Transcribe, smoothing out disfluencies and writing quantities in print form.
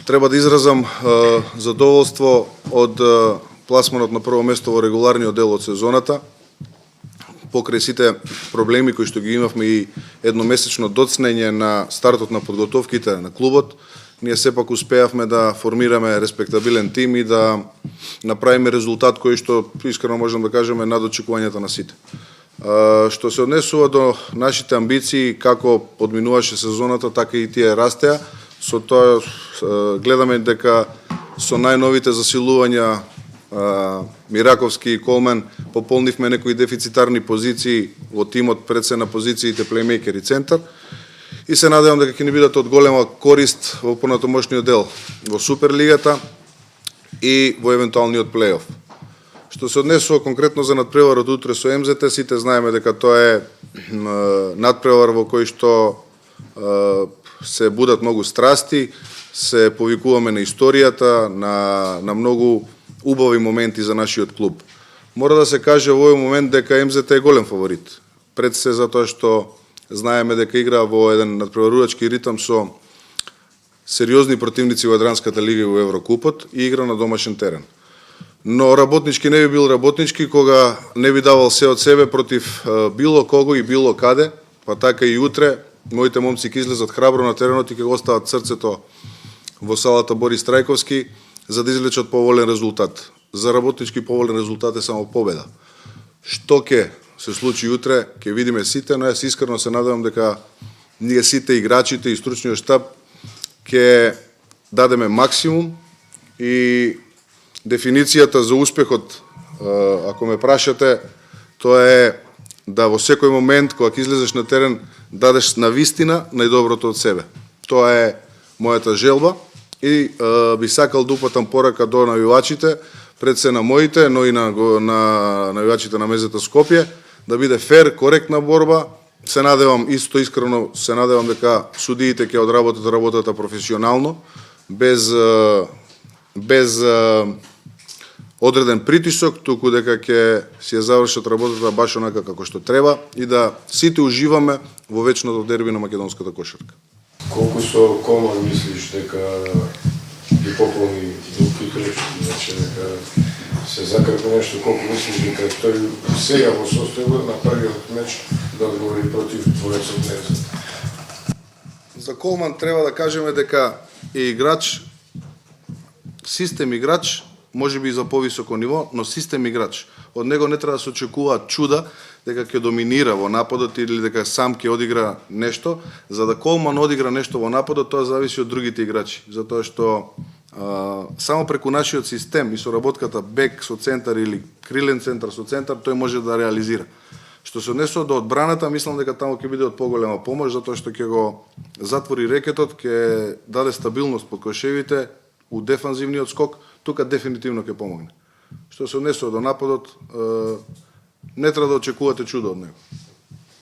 Треба да изразам задоволство од пласманот на прво место во регуларниот дел од сезоната. Покрај сите проблеми кои што ги имавме и едномесечно доцнење на стартот на подготовките на клубот, ние сепак успеавме да формираме респектабилен тим и да направиме резултат кој што искрено можам да кажеме над очекувањата на сите. Што се однесува до нашите амбиции, како подминуваше сезоната, така и тие растеа. Со тоа гледаме дека со најновите засилувања Мираковски и Колмен пополнивме некои дефицитарни позиции во тимот, пред се на позициите плеймейкер и центар. И се надевам дека ќе ни бидат од голема корист во понатомошниот дел во Суперлигата и во евентуалниот плейоф. Што се однесува конкретно за надпреварот утре со МЗТ, сите знаеме дека тоа е надпревар во кој што се будат многу страсти, се повикуваме на историјата, на многу убави моменти за нашиот клуб. Мора да се каже во овој момент дека МЗТ е голем фаворит. Пред се затоа што знаеме дека игра во еден надпреварувачки ритам со сериозни противници во Јадранската лига и во Еврокупот и игра на домашен терен. Но работнички не би бил работнички кога не би давал се од себе против било кого и било каде, па така и утре моите момци ќе излезат храбро на теренот и ќе го остават срцето во салата Борис Трајковски за да извлечат поволен резултат. За работнички поволен резултат е само победа. Што ќе се случи утре, ќе видиме сите, но јас искрено се надевам дека ние сите играчите и стручниот штаб ќе дадеме максимум и дефиницијата за успехот, ако ме прашате, тоа е да во секој момент кога ќе излезеш на терен дадеш на вистина најдоброто од себе. Тоа е мојата желба и би сакал да упатам порака до навивачите, пред се на моите, но и на навивачите на МЗТ Скопје, да биде фер, коректна борба. Се надевам, исто искрено се надевам дека судиите ќе одработат работата професионално, без одреден притисок, туку дека ќе си ја завршат работата баш онака како што треба и да сите уживаме во вечното дерби на македонската кошарка. Колку со Колман мислиш дека ги пополни Дулкитрич, значи дека се закрепи нешто, колку мислиш дека тој сега во состојба на првиот меч да одговори против двоецот Невзет? За Колман треба да кажеме дека е играч, систем играч, може би и за повисоко ниво, но систем играч. Од него не треба да се очекуваат чуда дека ќе доминира во нападот или дека сам ќе одигра нешто. За да Колман одигра нешто во нападот, тоа зависи од другите играчи. Затоа што само преку нашиот систем и соработката бек со центар или крилен центар со центар, тој може да реализира. Што се однесува до одбраната, мислам дека таму ќе биде од поголема помош, затоа што ќе го затвори рекетот, ќе даде стабилност под кошевите у дефанзивниот скок, тука дефинитивно ќе помогне. Што се однесува до нападот, не треба да очекувате чудо од него.